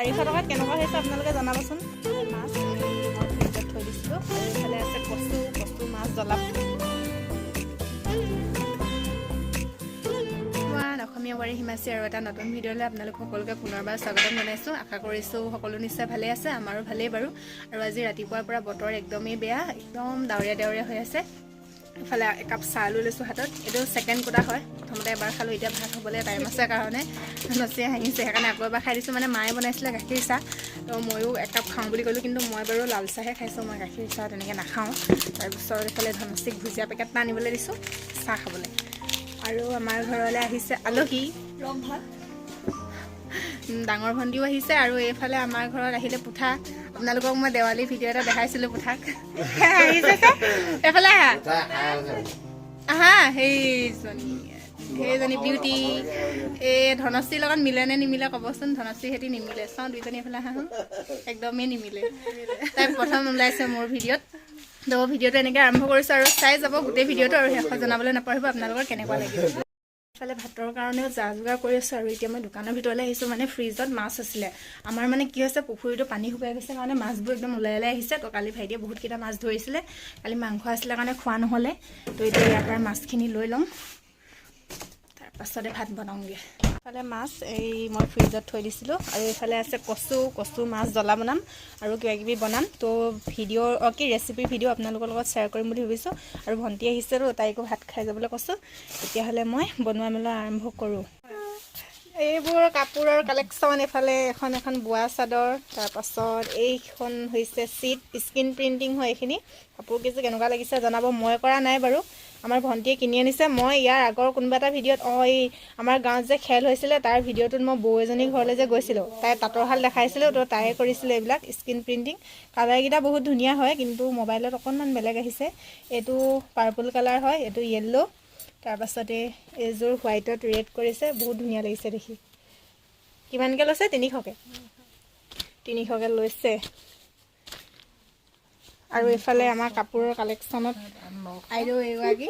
400 টকাত কেনেকুৱা হৈছে আপোনালোকে জনাবচোন। মাছ মই ফ্ৰিজত থৈ দিছিলোঁ আৰু এইফালে আছে কচু মাছ জ্বলা। অসমীয়া বোৱাৰী হিমাচী আৰু এটা নতুন ভিডিঅ'লৈ আপোনালোক সকলোকে পুনৰবাৰ স্বাগতম জনাইছোঁ। আশা কৰিছোঁ সকলো নিশ্চয় ভালে আছে, আমাৰো ভালেই বাৰু। আৰু আজি ৰাতিপুৱাৰ পৰা বতৰ একদমেই বেয়া, একদম ডাৱৰীয়া হৈ আছে। ইফালে একাপ চাহ লৈ লৈছোঁ হাতত। এইটো ছেকেণ্ড কোটা হয়, প্ৰথমতে এবাৰ খালোঁ, এতিয়া ভাত হ'বলৈ টাইম আছে কাৰণে নচিয়ে হাঁহিছে, সেইকাৰণে আকৌ এবাৰ খাই দিছোঁ। মানে মায়ে বনাইছিলে গাখীৰ চাহ, তো ময়ো একাপ খাওঁ বুলি ক'লোঁ, কিন্তু মই বাৰু লাল চাহে খাইছোঁ, মই গাখীৰ চাহ তেনেকৈ নাখাওঁ। তাৰপিছত এইফালে ধনশ্ৰীক ভুজিয়া পেকেট এটা আনিবলৈ দিছোঁ চাহ খাবলৈ। আৰু আমাৰ ঘৰলৈ আহিছে আলহী, ডাঙৰ ভণ্টিও আহিছে। আৰু এইফালে আমাৰ ঘৰত আহিলে পুঠা, আপোনালোকক মই দেৱালী ভিডিঅ' এটা দেখাইছিলোঁ পুঠাক। আহিছে এইফালে আহা, সেইজনী বিউটি। এই ধনশ্ৰীৰ লগত মিলে নে নিমিলে ক'বচোন, ধনশ্ৰীৰ সৈতে নিমিলে। চাওঁ দুইজনী এইফালে আহা, একদমে নিমিলে। তাই প্ৰথম ওলাইছে মোৰ ভিডিঅ'ত, তো ভিডিঅ'টো এনেকৈ আৰম্ভ কৰিছোঁ আৰু চাই যাব গোটেই ভিডিঅ'টো, আৰু শেষত জনাবলৈ নাপাহৰিব আপোনালোকৰ কেনেকুৱা লাগিব। ইফালে ভাতৰ কাৰণেও যা যোগাৰ কৰি আছোঁ। আৰু এতিয়া মই দোকানৰ ভিতৰলৈ আহিছোঁ, মানে ফ্ৰিজত মাছ আছিলে। আমাৰ মানে কি হৈছে, পুখুৰীটো পানী শুকাই গৈছে কাৰণে মাছবোৰ একদম ওলাই আহিছে। তো কালি ভাইটিয়ে বহুতকেইটা মাছ ধৰিছিলে, কালি মাংস আছিলে কাৰণে খোৱা নহ'লে। তো এতিয়া ইয়াৰ পৰা মাছখিনি লৈ ল'ম, তাৰপাছতে ভাত বনাওঁগৈ। ইফালে মাছ মই ফ্ৰিজত থৈ দিছিলোঁ, আৰু এইফালে আছে কচু মাছ জ্বলা বনাম আৰু কিবাকিবি বনাম। তো ৰেচিপিৰ ভিডিঅ' আপোনালোকৰ লগত শ্বেয়াৰ কৰিম বুলি ভাবিছোঁ। আৰু ভণ্টি আহিছে, তো তাইকো ভাত খাই যাবলৈ কৈছোঁ। তেতিয়াহ'লে মই বনোৱা মেলা আৰম্ভ কৰোঁ। এইবোৰ কাপোৰৰ কালেকশ্যন, এইফালে এখন বোৱা চাদৰ, তাৰপাছত এইখন হৈছে স্ক্ৰীন প্ৰিণ্টিং হয়। এইখিনি কাপোৰ কেইযোৰ কেনেকুৱা লাগিছে জনাব, মই কৰা নাই বাৰু, আমাৰ ভণ্টিয়ে কিনি আনিছে। মই ইয়াৰ আগৰ কোনোবা এটা ভিডিঅ'ত আমাৰ গাঁৱত যে খেল হৈছিলে তাৰ ভিডিঅ'টোত মই বৌ এজনীৰ ঘৰলৈ যে গৈছিলোঁ, তাই তাঁতৰ শাল দেখাইছিলোঁ, তো তাইয়ে কৰিছিলে এইবিলাক স্ক্ৰীন প্ৰিণ্টিং। কালাৰকেইটা বহুত ধুনীয়া হয়, কিন্তু মোবাইলত অকণমান বেলেগ আহিছে। এইটো পাৰ্পল কালাৰ হয়, এইটো য়েল্ল', তাৰপাছতে এইযোৰ হোৱাইটত ৰেড কৰিছে, বহুত ধুনীয়া লাগিছে দেখি। কিমানকৈ লৈছে? 300কৈ লৈছে। আৰু এইফালে আমাৰ কাপোৰৰ কালেকশ্যনত আইদেউ এগৰাকী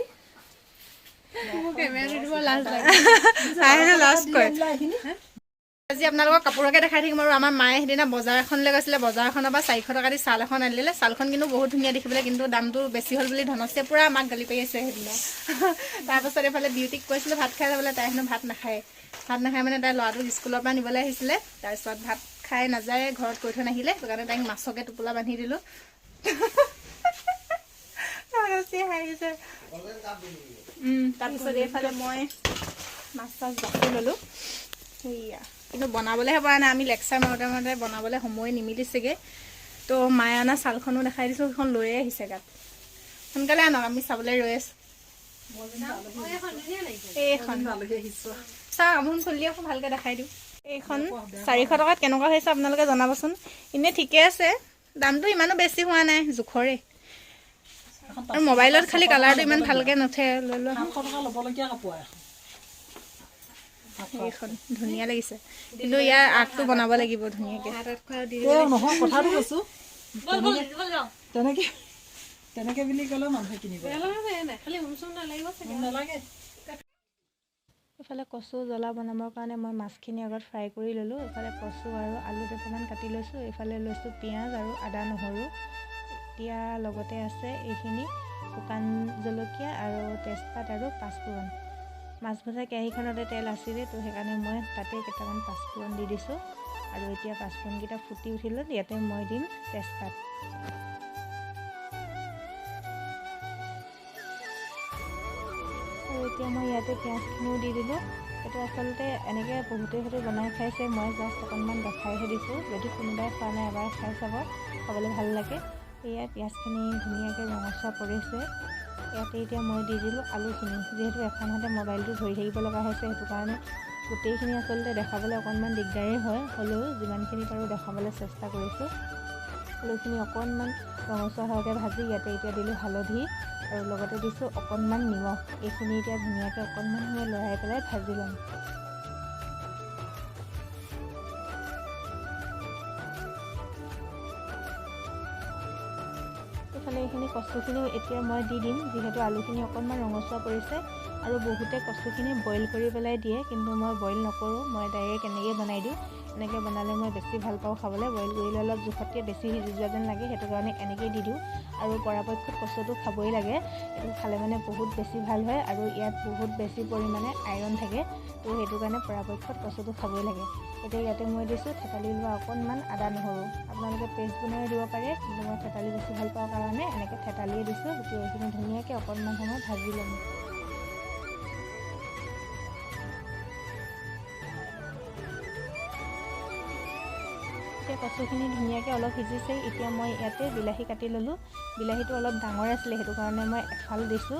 আজি আপোনালোকক কাপোৰকে দেখাই থাকিম। আৰু আমাৰ মায়ে সেইদিনা বজাৰ এখনলৈ গৈছিলে, বজাৰখনৰ পৰা 400 টকা দি ছাল এখন আনিলে। ছালখন কিন্তু বহুত ধুনীয়া দেখিবলৈ, কিন্তু দামটো বেছি হ'ল বুলি ধনশ্ৰীয়ে পূৰা আমাক গালি পাৰি আছে সেইদিনা। তাৰপাছত এইফালে বিউটিক কৈছিলোঁ ভাত খাই যাবলৈ, তাই হেনো ভাত নাখায় মানে তাই ল'ৰাটোক স্কুলৰ পৰা নিবলৈ আহিছিলে। তাৰপিছত ভাত খাই নাযায়, ঘৰত কৈ থৈ নাহিলে, সেইকাৰণে তাইক মাছকে টোপোলা বান্ধি দিলোঁ। তাৰপিছত এইফালে মই মাছ বাছি ল'লোঁ। সেয়া কিন্তু বনাবলৈহে পৰা নাই, আমি লেকচাৰ মাৰোঁতে বনাবলৈ সময় নিমিলিছেগৈ। তো মায়ে অনা ছালখনো দেখাই দিছোঁ, সেইখন লৈয়ে আহিছে গাত। সোনকালে আনক, আমি চাবলৈ ৰৈ আছোঁ। এইখন চাওঁ আপুনি খুলি আকৌ ভালকৈ দেখাই দিওঁ। এইখন 400 টকাত কেনেকুৱা হৈছে আপোনালোকে জনাবচোন। এনেই ঠিকে আছে, দামটো ইমানো বেছি হোৱা নাই, জোখৰে। আৰু মোবাইলত খালি কালাৰটো ইমান ভালকৈ নুঠে। লৈ লোৱা এইখন ধুনীয়া লাগিছে, কিন্তু ইয়াৰ আগটো বনাব লাগিব ধুনীয়াকৈ। কথাটো কৈছোঁ, তেনেকে বুলি ক'লে মানুহে কিনিব নালাগে। এইফালে কচু জ্বলা বনাবৰ কাৰণে মই মাছখিনি আগত ফ্ৰাই কৰি ল'লোঁ। এইফালে কচু আৰু আলু দুটামান কাটি লৈছোঁ। এইফালে লৈছোঁ পিঁয়াজ আৰু আদা নহৰু। এতিয়া লগতে আছে এইখিনি শুকান জলকীয়া আৰু তেজপাত আৰু পাঁচফোৰণ। মাছ ভজা কেৰাহীখনতে তেল আছিলে, তো সেইকাৰণে মই তাতে কেইটামান পাঁচফোৰণ দি দিছোঁ। আৰু এতিয়া পাঁচফোৰণকেইটা ফুটি উঠিলত ইয়াতে মই দিম তেজপাত। আৰু এতিয়া মই ইয়াতে পিঁয়াজখিনিও দি দিলোঁ। এইটো আচলতে এনেকৈ বহুতে হয়তো বনাই খাইছে, মই জাষ্ট অকণমান দেখাইহে দিছোঁ। যদি কোনোবাই খোৱা নাই এবাৰ খাই চাব, খাবলৈ ভাল লাগে। এয়া পিঁয়াজখিনি ধুনীয়াকৈ ৰঙচুৱা পৰিছে। ইয়াতে এতিয়া মই দি দিলোঁ আলুখিনি। যিহেতু এখন হাতে মোবাইলটো ধৰি থাকিব লগা হৈছে, সেইটো কাৰণে গোটেইখিনি আচলতে দেখাবলৈ অকণমান দিগদাৰেই হয়, হ'লেও যিমানখিনি পাৰোঁ দেখাবলৈ চেষ্টা কৰিছোঁ। আলুখিনি অকণমান ৰঙচুৱা হোৱাকৈ ভাজি ইয়াতে এতিয়া দিলোঁ হালধি আৰু লগতে দিছোঁ অকণমান নিমখ। এইখিনি এতিয়া ধুনীয়াকৈ অকণমান সময় লৰাই পেলাই ভাজি ল'ম। এইফালে এইখিনি কচুখিনিও এতিয়া মই দি দিম, যিহেতু আলুখিনি অকণমান ৰঙচুৱা পৰিছে। আৰু বহুতে কচুখিনি বইল কৰি পেলাই দিয়ে, কিন্তু মই বইল নকৰোঁ, মই ডাইৰেক্ট এনেকৈ বনাই দিওঁ। এনেকৈ বনালে মই বেছি ভাল পাওঁ খাবলৈ। বইল কৰিলে অলপ জোখতকৈ বেছি সিজি যোৱা যেন লাগে, সেইটো কাৰণে এনেকেই দি দিওঁ। আৰু পৰাপক্ষত কচুটো খাবই লাগে, এইটো খালে মানে বহুত বেছি ভাল হয় আৰু ইয়াত বহুত বেছি পৰিমাণে আইৰণ থাকে, তো সেইটো কাৰণে পৰাপক্ষত কচুটো খাবই লাগে। এতিয়া ইয়াতে মই দিছোঁ থেতালি লোৱা অকণমান আদা নহৰু, আপোনালোকে পেষ্ট বনাই দিব পাৰে, কিন্তু মই থেতালি বেছি ভাল পাওঁ কাৰণে এনেকৈ থেতালিয়ে দিছোঁ। এতিয়া এইখিনি ধুনীয়াকৈ অকণমান সময় ভাজি ল'ম। এতিয়া কচুখিনি ধুনীয়াকৈ অলপ সিজিছে। এতিয়া মই ইয়াতে বিলাহী কাটি ল'লোঁ। বিলাহীটো অলপ ডাঙৰ আছিলে, সেইটো কাৰণে মই এফাল দিছোঁ।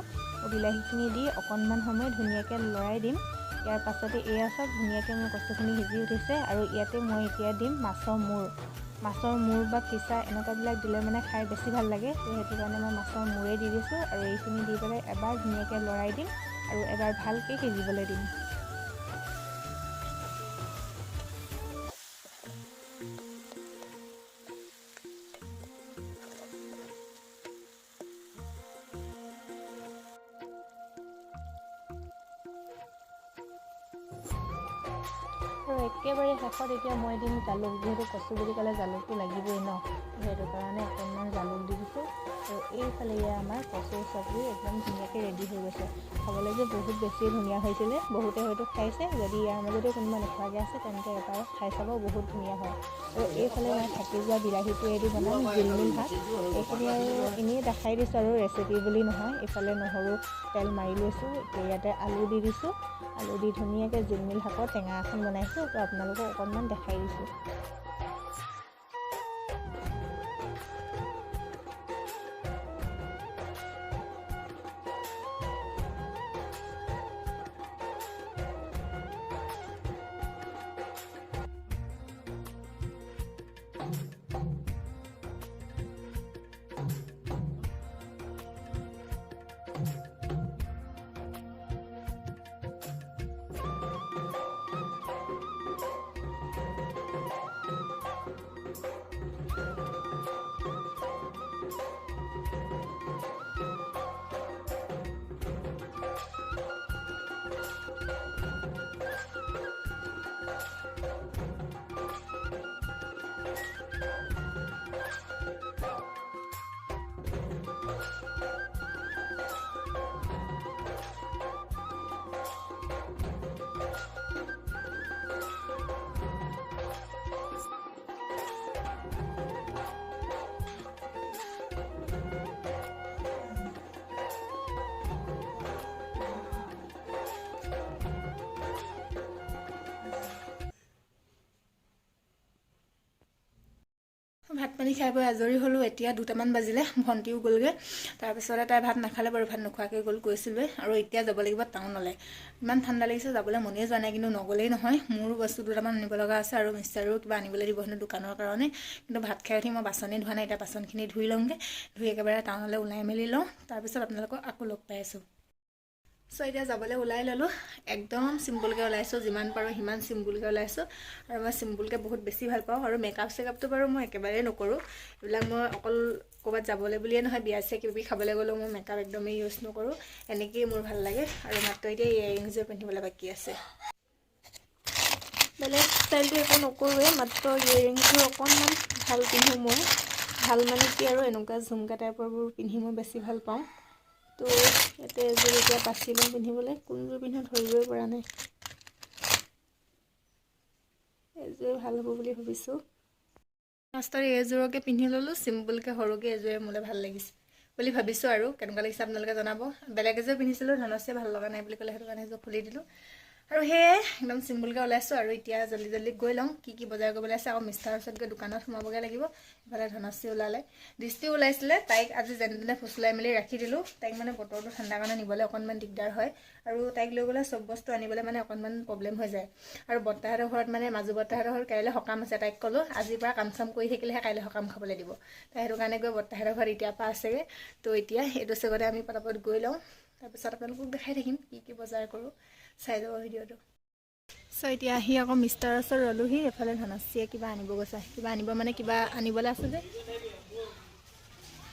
বিলাহীখিনি দি অকণমান সময় ধুনীয়াকৈ লৰাই দিম। ইয়াৰ পাছতে এয়া চাওক ধুনীয়াকৈ মোৰ কচুখিনি সিজি উঠিছে। আৰু ইয়াতে মই এতিয়া দিম মাছৰ মূৰ বা ফিচা এনেকুৱাবিলাক দিলে মানে খাই বেছি ভাল লাগে, তো সেইটো কাৰণে মই মাছৰ মূৰে দি দিছোঁ। আৰু এইখিনি দি পেলাই এবাৰ ধুনীয়াকৈ লৰাই দিম আৰু এবাৰ ভালকৈ সিজিবলৈ দিম। আৰু একেবাৰে শেষত এতিয়া মই দিম জালুক, যিহেতু কচু বুলি ক'লে জালুকটো লাগিবই ন, সেইটো কাৰণে অকণমান জালুক দি দিছোঁ। আৰু এইফালে আমাৰ কচুৰ চব্জি একদম ধুনীয়াকৈ ৰেডি হৈ গৈছে। খাবলৈ যে বহুত বেছি ধুনীয়া হৈছিলে, বহুতে হয়তো খাইছে, যদি ইয়াৰ মাজতে কোনোবা নোখোৱাকৈ আছে তেন্তে এবাৰ খাই চাব, বহুত ধুনীয়া হয়। আৰু এইফালে মই থাকি যোৱা বিলাহীটোৱেদি বনাম জিলমিল ভাত। এইখিনি আৰু এনেই দেখাই দিছোঁ আৰু ৰেচিপি বুলি নহয়। এইফালে নহৰু তেল মাৰি লৈছোঁ, এতিয়া ইয়াতে আলু দি দিছোঁ। আলু দি ধুনীয়াকৈ জিলমিল শাকৰ টেঙা এখন বনাইছোঁ, তো আপোনালোকক অকণমান দেখাই দিছোঁ। ভাত পানী খাই বৈ আজৰি হ'লোঁ। এতিয়া 2টামান বাজিলে, ভণ্টিও গ'লগৈ। তাৰপিছতে তাই ভাত নাখালে বাৰু, ভাত নোখোৱাকৈ গ'ল কৈছিলোঁ। আৰু এতিয়া যাব লাগিব টাউনলৈ। ইমান ঠাণ্ডা লাগিছে, যাবলৈ মনেই যোৱা নাই, কিন্তু নগ'লেই নহয়। মোৰো বস্তু 2টামান আনিব লগা আছে আৰু মিষ্টাৰো কিবা আনিবলৈ দিব হেনো দোকানৰ কাৰণে। কিন্তু ভাত খাই উঠি মই বাচনেই ধোৱা নাই, এতিয়া বাচনখিনি ধুই লওঁগৈ, ধুই একেবাৰে টাউনলৈ ওলাই মেলি লওঁ। তাৰপিছত আপোনালোকক আকৌ লগ পাই আছোঁ। চ' এতিয়া যাবলৈ ওলাই ল'লোঁ। একদম চিম্পুলকৈ ওলাইছোঁ, যিমান পাৰোঁ সিমান চিম্পুলকৈ ওলাইছোঁ। আৰু মই চিম্পুলকৈ বহুত বেছি ভাল পাওঁ। আৰু মেকআপ চেকআপটো বাৰু মই একেবাৰেই নকৰোঁ। এইবিলাক মই অকল ক'ৰবাত যাবলৈ বুলিয়ে নহয়, বিয়া চিয়া কিবা খাবলৈ গ'লেও মই মেকআপ একদমেই ইউজ নকৰোঁ। এনেকেই মোৰ ভাল লাগে। আৰু মাত্ৰ এতিয়া ইয়েৰিংযোৰ পিন্ধিবলৈ বাকী আছে। বেলেগ ষ্টাইলটো একো নকৰোঁৱে, মাত্ৰ ইয়েৰিংযোৰ অকণমান ভাল পিন্ধোঁ মই। ভাল মানে কি আৰু এনেকুৱা ঝুমকা টাইপৰবোৰ পিন্ধি মই বেছি ভাল পাওঁ। তো ইয়াতে এযোৰ এতিয়া বাছি লওঁ পিন্ধিবলৈ, কোনযোৰ পিন্ধো ধৰিবই পৰা নাই। এযোৰ ভাল হ'ব বুলি ভাবিছোঁ। ফাৰ্ষ্টত এইযোৰকে পিন্ধি ল'লোঁ, চিম্পুলকৈ সৰুকৈ এযোৰে মোলৈ ভাল লাগিছে বুলি ভাবিছোঁ। আৰু কেনেকুৱা লাগিছে আপোনালোকে জনাব। বেলেগ এযোৰ পিন্ধিছিলোঁ, ধনশ্ৰীয়ে ভাল লগা নাই বুলি ক'লে, সেইটো কাৰণে এযোৰ খুলি দিলোঁ। আৰু সেয়ে একদম চিম্পুলকৈ ওলাইছোঁ। আৰু এতিয়া জল্দি গৈ লওঁ, কি বজাৰ কৰিবলৈ আছে। আকৌ মিষ্টাৰ ওচৰত গৈ দোকানত সোমাবগৈ লাগিব। ইফালে ধনশ্ৰী ওলালে, দৃষ্টিও ওলাইছিলে। তাইক আজি যেনে তেনে ফুচলাই মেলি ৰাখি দিলোঁ। তাইক মানে বতৰটো ঠাণ্ডা কাৰণে নিবলৈ অকণমান দিগদাৰ হয়। আৰু তাইক লৈ গ'লে চব বস্তু আনিবলৈ মানে অকণমান প্ৰব্লেম হৈ যায়। আৰু বৰ্তাহঁতৰ ঘৰত মানে মাজু বৰ্তাহঁতৰ ঘৰত কাইলৈ সকাম আছে। তাইক ক'লোঁ আজিৰ পৰা কাম চাম কৰি থাকিলেহে কাইলৈ সকাম খাবলৈ দিব। তাই সেইটো কাৰণে গৈ বৰ্তাহঁতৰ ঘৰত এতিয়াৰ পৰা আছেগৈ। তো এতিয়া এইটো চেগতে আমি পটাপট গৈ লওঁ, তাৰপিছত আপোনালোকক দেখাই থাকিম কি বজাৰ কৰোঁ। চাই যাব ভিডিঅ'টো। চ' এতিয়া আহি আকৌ মিষ্টাৰ ওচৰত ৰ'লোহি। এফালে ধনশ্ৰীয়ে কিবা আনিব গৈছে, কিবা আনিব মানে কিবা আনিবলৈ আছে যে,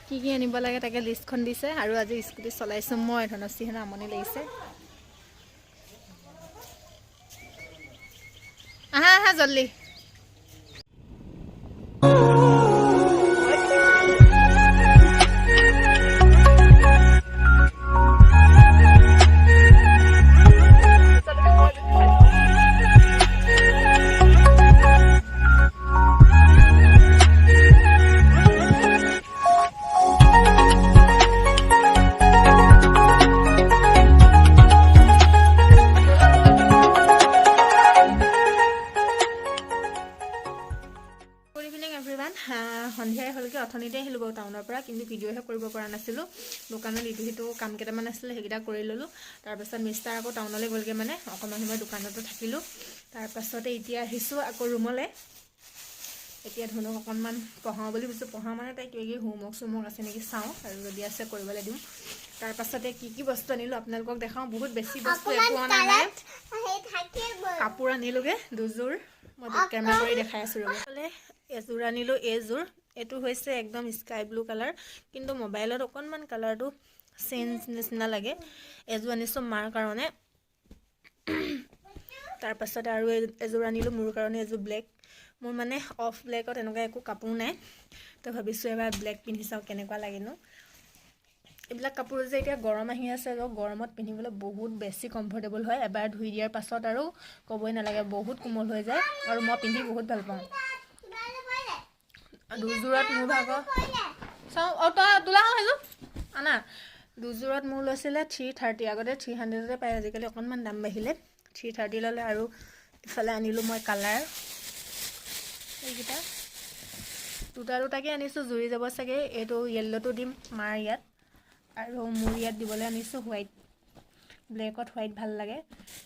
কি আনিব লাগে তাকে লিষ্টখন দিছে। আৰু আজি স্কুটি চলাইছোঁ মই, ধনশ্ৰী হেনো আমনি লাগিছে। আহা জল্দি। আছিলোঁ দোকানত ইটো সিটো কাম কেইটামান আছিলে সেইকেইটা কৰি ল'লোঁ তাৰপাছত মিষ্টাৰ আকৌ টাউনলৈ গ'লগৈ মানে অকণমান সময় দোকানতো থাকিলোঁ তাৰপাছতে এতিয়া আহিছোঁ আকৌ ৰুমলৈ এতিয়া ধুনুক অকণমান পঢ়াওঁ বুলি ভাবিছোঁ পঢ়াওঁ মানে তাই কিবা কিবি হোমৱৰ্ক আছে নেকি চাওঁ আৰু যদি আছে কৰিবলৈ দিওঁ তাৰপাছতে কি বস্তু আনিলোঁ আপোনালোকক দেখাওঁ বহুত বেছি বস্তু একো অনা নাই কাপোৰ আনিলোঁগৈ দুযোৰ মই কেমেৰা কৰি দেখাই আছোঁ ৰ'ব এযোৰ আনিলোঁ এইযোৰ এইটো হৈছে একদম স্কাই ব্লু কালাৰ কিন্তু মোবাইলত অকণমান কালাৰটো চেঞ্জ নিচিনা লাগে এযোৰ আনিছোঁ মাৰ কাৰণে তাৰপাছতে আৰু এযোৰ আনিলোঁ মোৰ কাৰণে এযোৰ ব্লেক মোৰ মানে অফ ব্লেকত এনেকুৱা একো কাপোৰ নাই তো ভাবিছোঁ এবাৰ ব্লেক পিন্ধি চাওঁ কেনেকুৱা লাগেনো এইবিলাক কাপোৰ যে এতিয়া গৰম আহি আছে গৰমত পিন্ধিবলৈ বহুত বেছি কমফৰ্টেবল হয় এবাৰ ধুই দিয়াৰ পাছত আৰু ক'বই নালাগে বহুত কোমল হৈ যায় আৰু মই পিন্ধি বহুত ভাল পাওঁ দুযোৰত মোৰ ভাগৰ চাওঁ তই তোলা সেইযোৰ আনা দুযোৰত মোৰ লৈছিলে 330 আগতে 300তে পায় আজিকালি অকণমান দাম বাঢ়িলে 330 ল'লে আৰু ইফালে আনিলোঁ মই কালাৰ এইকেইটা দুটাকে আনিছোঁ জুৰি যাব চাগে এইটো য়েল্ল'টো দিম মাৰ ইয়াত আৰু মোৰ ইয়াত দিবলৈ আনিছোঁ হোৱাইট ব্লেকত হোৱাইট ভাল লাগে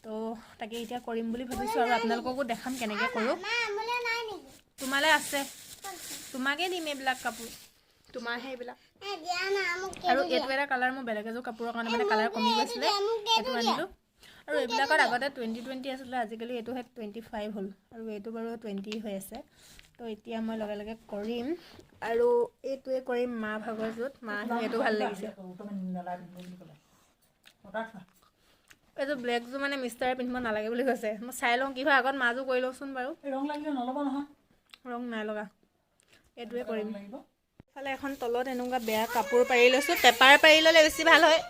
তো তাকে এতিয়া কৰিম বুলি ভাবিছোঁ আৰু আপোনালোককো দেখাম কেনেকৈ কৰোঁ তোমালৈ আছে তোমাকে দিম এইবিলাক কাপোৰ তোমাৰহে এইবিলাক আৰু এইটো এটা কালাৰ মোৰ বেলেগ এযোৰ কাপোৰৰ কাৰণে মানে কালাৰ কমি গৈছিলে এইটো আনিলোঁ আৰু এইবিলাকত আগতে 20 আছিলে আজিকালি এইটোহে 25 হ'ল আৰু এইটো বাৰু 20 হৈ আছে তো এতিয়া মই লগে লগে কৰিম আৰু এইটোৱে কৰিম মা ভাগৰ য'ত মা এইটো ভাল লাগিছে এইযোৰ ব্লেকযোৰ মানে মিষ্টাৰে পিন্ধিব নালাগে বুলি কৈছে মই চাই লওঁ কি হয় আগত মাযোৰ কৰি লওঁচোন বাৰু ৰং লাগিলে নল'ব নহয় ৰং নাই লগা এইটোৱে কৰিম ইফালে এখন তলত এনেকুৱা বেয়া কাপোৰ পাৰি লৈছোঁ পেপাৰ পাৰি ল'লে বেছি ভাল হয়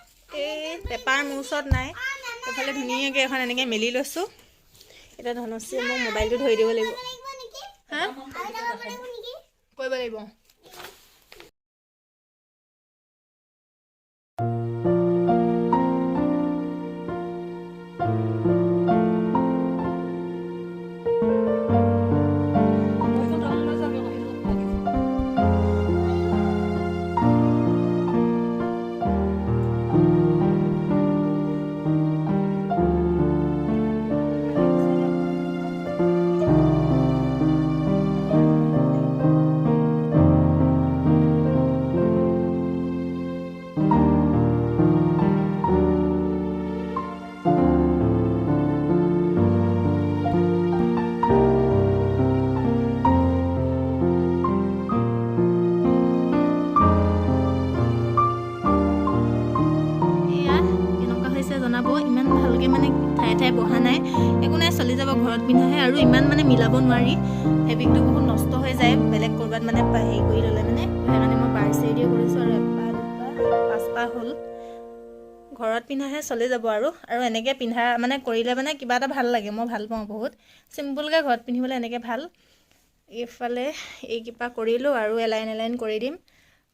এই পেপাৰ মোৰ ওচৰত নাই এইফালে ধুনীয়াকৈ এখন এনেকৈ মেলি লৈছোঁ এতিয়া ধনশ্ৰী মোক মোবাইলটো ধৰি দিব লাগিব হা কৰিব লাগিব ইমান ভালকৈ মানে ঠাই বহা নাই একো নাই চলি যাব ঘৰত পিন্ধাহে আৰু ইমান মানে মিলাব নোৱাৰি ফেব্ৰিকটো বহুত নষ্ট হৈ যায় বেলেগ ক'ৰবাত মানে হেৰি কৰি ল'লে মানে সেইকাৰণে মই পাৰ্চেল দিয়ে কৰিছোঁ আৰু এপাহ দুপাহ পাঁচপাহ হ'ল ঘৰত পিন্ধাহে চলি যাব আৰু এনেকৈ পিন্ধা মানে কৰিলে মানে কিবা এটা ভাল লাগে মই ভাল পাওঁ বহুত চিম্পুলকৈ ঘৰত পিন্ধিবলৈ এনেকৈ ভাল এইফালে এইকেইপা কৰিলোঁ আৰু এলাইন কৰি দিম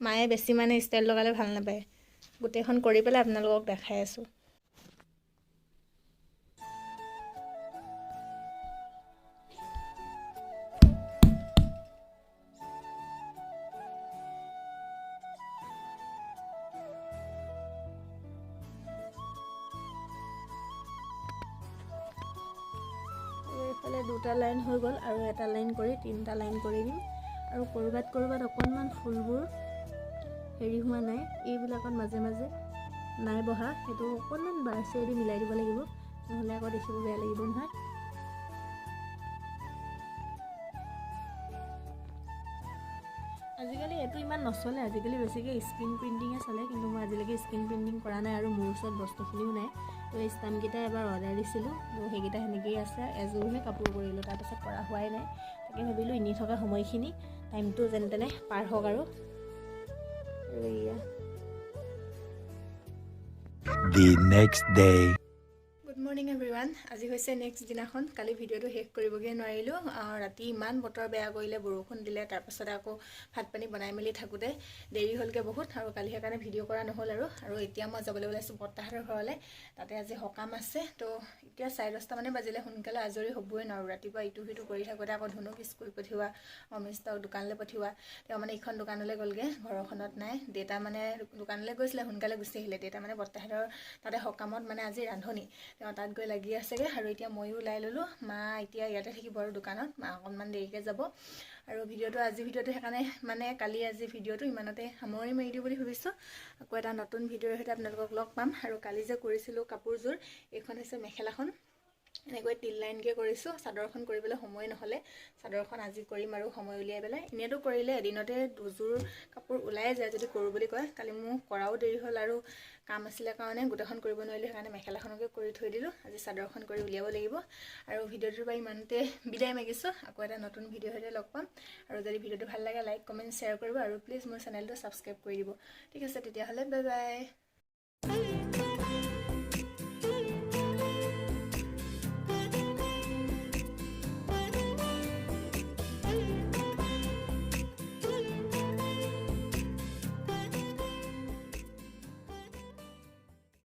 মায়ে বেছি মানে ষ্টাইল লগালে ভাল নাপায় গোটেইখন কৰি পেলাই আপোনালোকক দেখাই আছোঁ এইফালে দুটা লাইন হৈ গ'ল আৰু এটা লাইন কৰি তিনিটা লাইন কৰি দিম আৰু ক'ৰবাত অকণমান ফুলবোৰ হেৰি হোৱা নাই এইবিলাকত মাজে মাজে নাই বহা সেইটো অকণমান ব্ৰাছেদি মিলাই দিব লাগিব নহ'লে আকৌ দেখিব বেয়া লাগিব নহয় আজিকালি এইটো ইমান নচলে আজিকালি বেছিকৈ স্ক্ৰীন প্ৰিণ্টিঙে চলে কিন্তু মই আজিলৈকে স্ক্ৰীন প্ৰিণ্টিং কৰা নাই আৰু মোৰ ওচৰত বস্তুখিনিও নাই তো এই ষ্টাম্পকেইটা এবাৰ অৰ্ডাৰ দিছিলোঁ তো সেইকেইটা সেনেকৈয়ে আছে এযোৰহে কাপোৰ কৰিলোঁ তাৰপিছত কৰা হোৱাই নাই তাকে ভাবিলোঁ এনেই থকা সময়খিনি টাইমটো যেনে তেনে পাৰ হওক আৰু The next day. Good morning everyone. Everyone আজি হৈছে নেক্সট দিনাখন কালি ভিডিঅ'টো শেষ কৰিবগৈ নোৱাৰিলোঁ ৰাতি ইমান বতৰ বেয়া কৰিলে বৰষুণ দিলে তাৰপাছত আকৌ ভাত পানী বনাই মেলি থাকোঁতে দেৰি হ'লগৈ বহুত আৰু কালি সেইকাৰণে ভিডিঅ' কৰা নহ'ল আৰু এতিয়া মই যাবলৈ ওলাইছোঁ বৰ্তাহঁতৰ ঘৰলৈ তাতে আজি সকাম আছে তো এতিয়া 10:30 মানে বাজিলে সোনকালে আজৰি হ'বই নোৱাৰোঁ ৰাতিপুৱা ইটো সিটো কৰি থাকোঁতে আকৌ ধনুক স্কুল পঠিওৱা অমিষ্টাক দোকানলৈ পঠিওৱা তেওঁ মানে এইখন দোকানলৈ গ'লগৈ ঘৰখনত নাই দেউতা মানে দোকানলৈ গৈছিলে সোনকালে গুচি আহিলে দেউতা মানে বৰ্তাহঁতৰ তাতে সকামত মানে আজি ৰান্ধনি তেওঁ তাত গৈ লাগি আছেগৈ আৰু এতিয়া ময়ো ওলাই ল'লোঁ মা এতিয়া ইয়াতে থাকিব আৰু দোকানত মা অকণমান দেৰিকৈ যাব আৰু আজি ভিডিঅ'টো সেইকাৰণে মানে কালি আজি ভিডিঅ'টো ইমানতে সামৰি মাৰি দিওঁ বুলি ভাবিছোঁ আকৌ এটা নতুন ভিডিঅ'ৰ সৈতে আপোনালোকক লগ পাম আৰু কালি যে কৰিছিলোঁ কাপোৰযোৰ এইখন হৈছে মেখেলাখন এনেকৈ তিল লাইনকৈ কৰিছোঁ চাদৰখন কৰিবলৈ সময় নহ'লে চাদৰখন আজি কৰিম আৰু সময় উলিয়াই পেলাই এনেইতো কৰিলে এদিনতে দুযোৰ কাপোৰ ওলাই যায় যদি কৰোঁ বুলি কয় কালি মোক কৰাও দেৰি হ'ল আৰু কাম আছিলে কাৰণে গোটেইখন কৰিব নোৱাৰিলোঁ সেইকাৰণে মেখেলাখনকে কৰি থৈ দিলোঁ আজি চাদৰখন কৰি উলিয়াব লাগিব আৰু ভিডিঅ'টোৰ পৰা ইমানতে বিদায় মাগিছোঁ আকৌ এটা নতুন ভিডিঅ'ৰ সৈতে লগ পাম আৰু যদি ভিডিঅ'টো ভাল লাগে লাইক কমেণ্ট শ্বেয়াৰ কৰিব আৰু প্লিজ মোৰ চেনেলটো ছাবস্ক্ৰাইব কৰি দিব ঠিক আছে তেতিয়াহ'লে বাই বাই